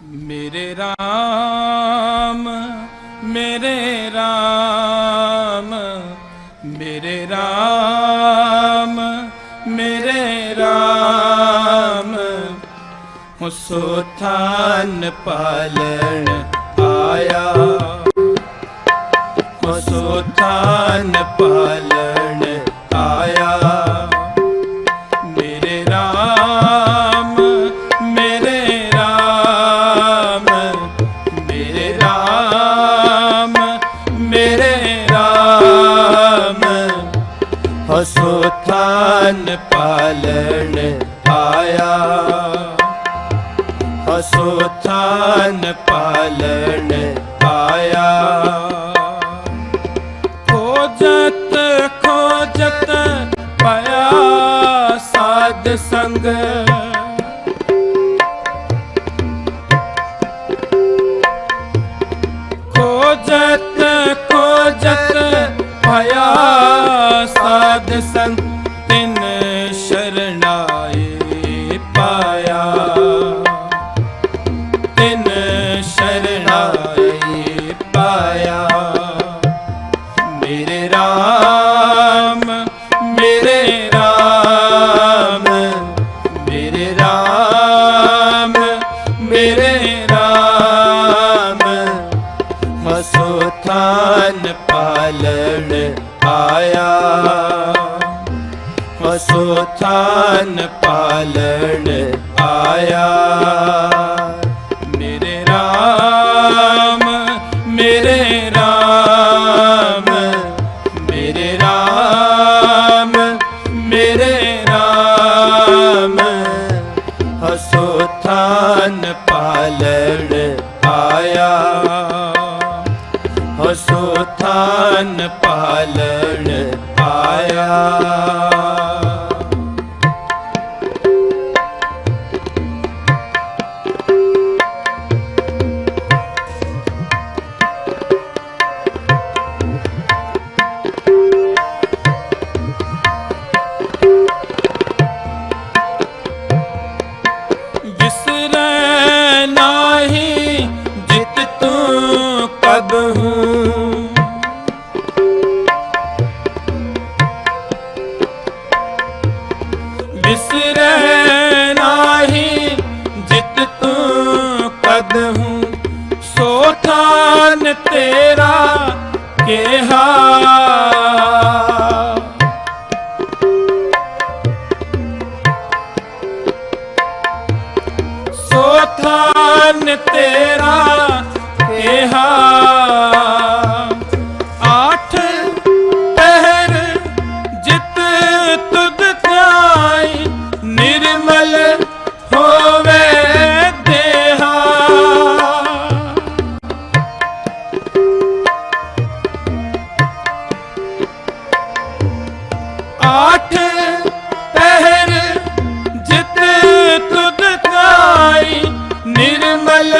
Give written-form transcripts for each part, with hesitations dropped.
मेरे राम मेरे राम मेरे राम मेरे राम हो सो थान पालन आया हो सो थान पालन आया मेरे राम मेरे राम मेरे राम मेरे राम हो सो थान पालन आया हो सो थान पालन आया खोजत खोजत पाया साध संग खोजत खोजत पाया साध संग तिन शरणाए पाया तिन शरणाए पाया मेरे राम मेरे राम मेरे राम मेरे राम हसो थान पालन आया हसो थान पालन आया मेरे राम मेरे राम मेरे राम मेरे राम हसो थान पालन आया हसो थान पालन आया बिसरे नाही जित तू कद हूँ सो थान तेरा केहा सो थान तेरा केहा आठ पहर जित तुद ध्याई निर्मल होवे देहा आठ पहर जित तुद ध्याई निर्मल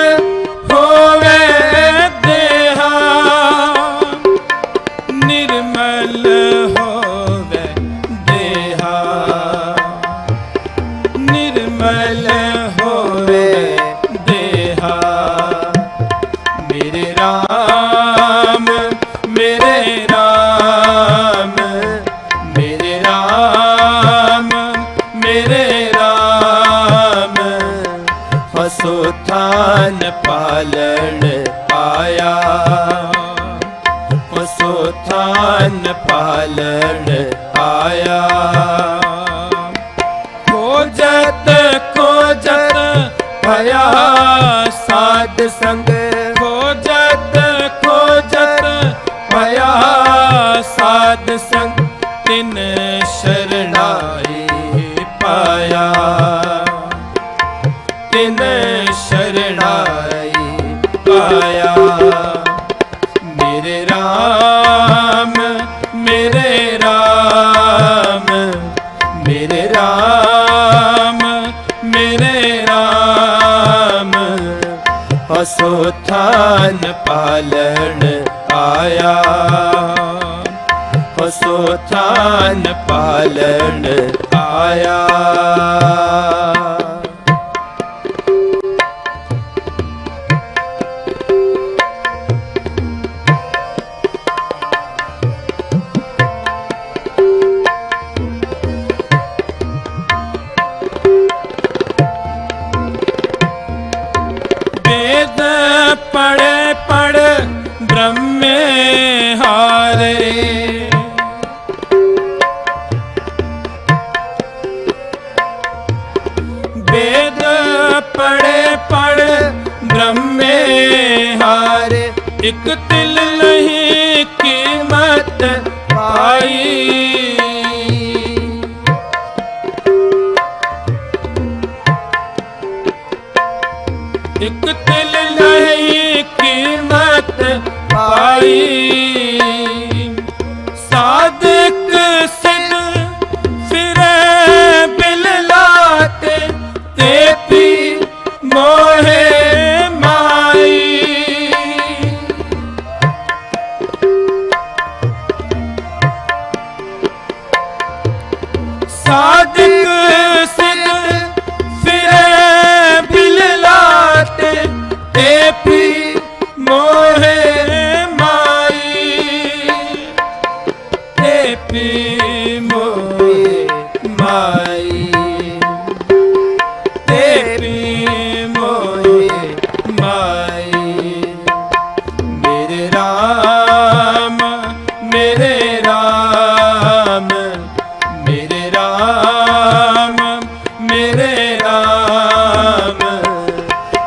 होवे देहा निर्मल होवे देहा निर्मल होवे देहा मेरे राम मेरे राम मेरे राम मेरे राम हसो थान पालन आया हसो थान पालन आया खोजत खोजत भया साध संग खोजत खोजत भया साध संग तिन शरणाई पाया तिन शरणाई पाया मेरे राम मेरे राम मेरे राम मेरे राम हसो थान पालन आया हसो थान पालन आया एक तिल नहीं कीमत पाई। एक तिल नहीं कीमत पाई। सादिक सिद्ध फिरे बिललाते ते पी मोहे माई। सादिक सिद्ध फिरे बिललाते ते पी मोहे माई। ते पी मोहे माई। ते पी मोहे माई। मेरे राम मेरे राम मेरे राम मेरे राम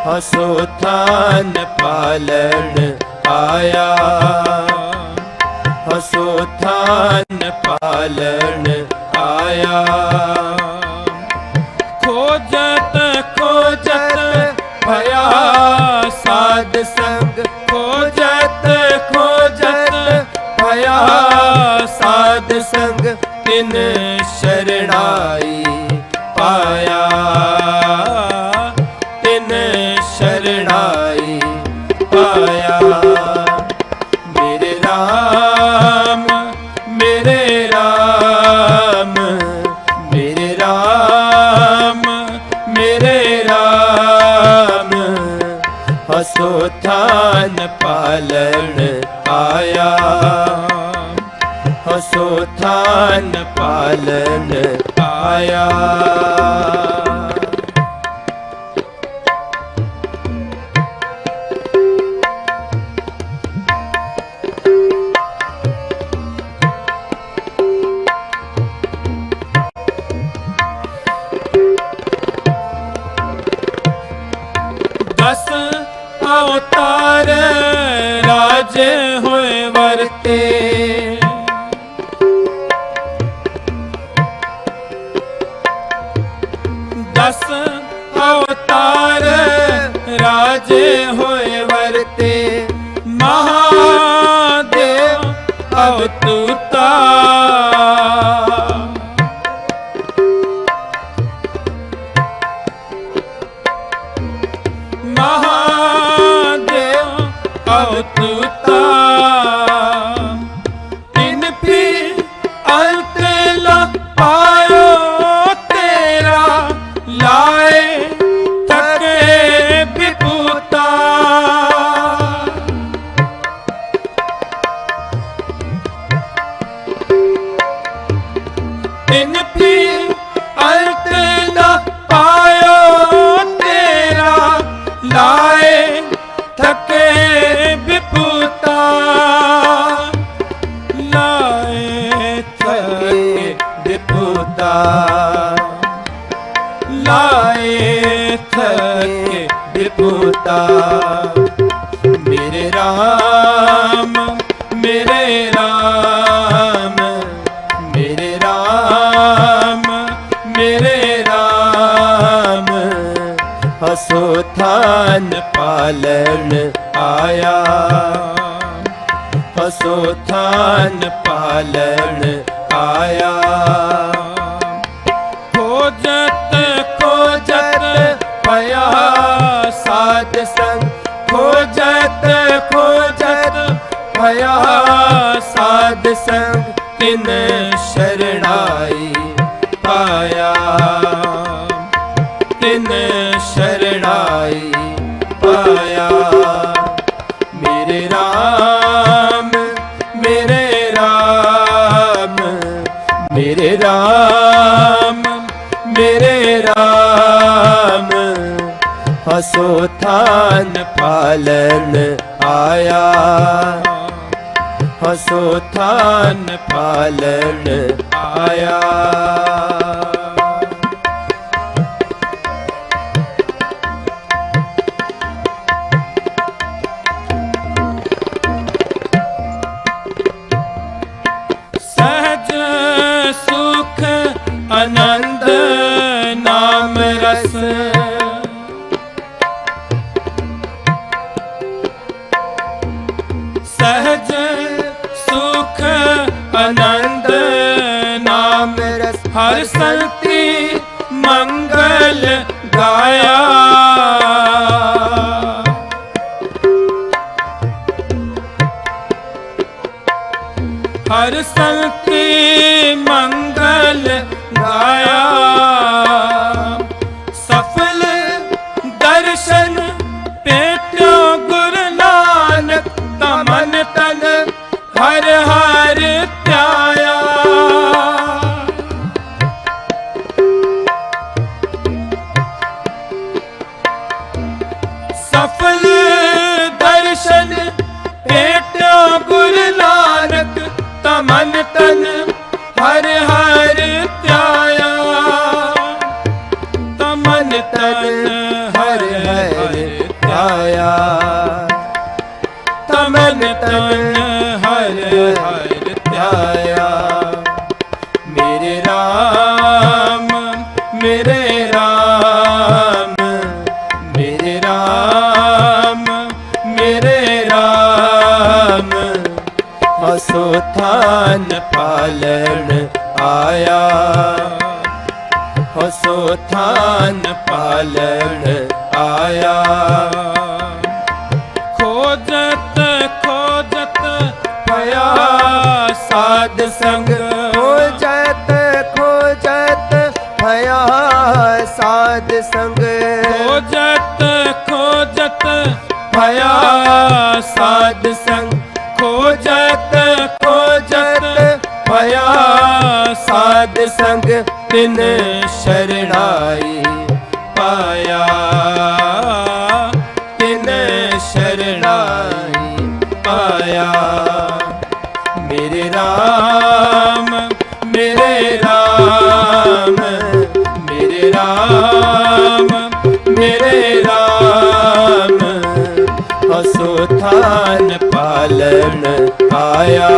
हसो थान पालन आया। हसो थान पालन आया। खोजत खोजत भया साध संग। खोजत खोजत भया साध संग तिन शरणाई पाया। तिन शरणाई पाया। मेरे राम मेरे राम मेरे राम मेरे राम हसो थान पालन आया। हसो थान पालन आया। दस अवतार राजे होए वरते। दस अवतार राजे होए वरते। महादेव अवतूता। महादेव अवतूता। तिन भी अंत ला पायो तेरा लाए थके विभूता। तिन भी अंत ला पायो तेरा लाए थके विभूता। लाए थके विभूता। लाए थके विभूता। मेरे राम मेरे राम मेरे राम मेरे राम हसो थान पालन आया। हसो थान पालन आया। खोजत खोजत भया साध संग। खोजत खोजत भया साध संग तिन शरणाई पाया। तिन शरणाई पाया। मेरे राम मेरे राम मेरे राम मेरे राम हसो थान पालन आया। हसो थान पालन आया। हर संति मंगल गाया। हर संति मंगल गाया। सफल दर्शन पेट्यो गुरु नानक तमन तन हर हर त्याया। सफल दर्शन पेट्यो गुरु नानक तमन तन हर हर त्याया। तमन तन हर हर त्याया। तमन तन हर हर त्याया। मेरे राम मेरे राम मेरे राम मेरे राम असो थान पालन आया। असो थान पालन आया। खोजत खोजत भया साध संग। खोजत खोजत भया साध संग। खोजत खोजत भया साध संग। खोजत खोजत भया साध संग। तिन शरणाई पाया। तिन शरणाई पाया। मेरे राम मेरे राम मेरे राम मेरे राम असो थान पालन आया।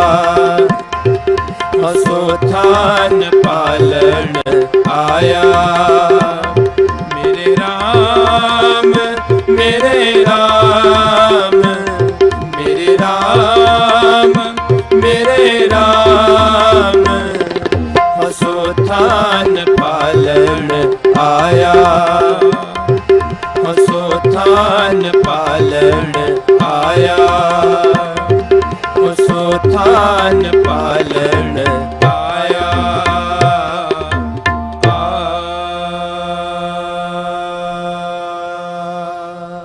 असो थान पालन आया।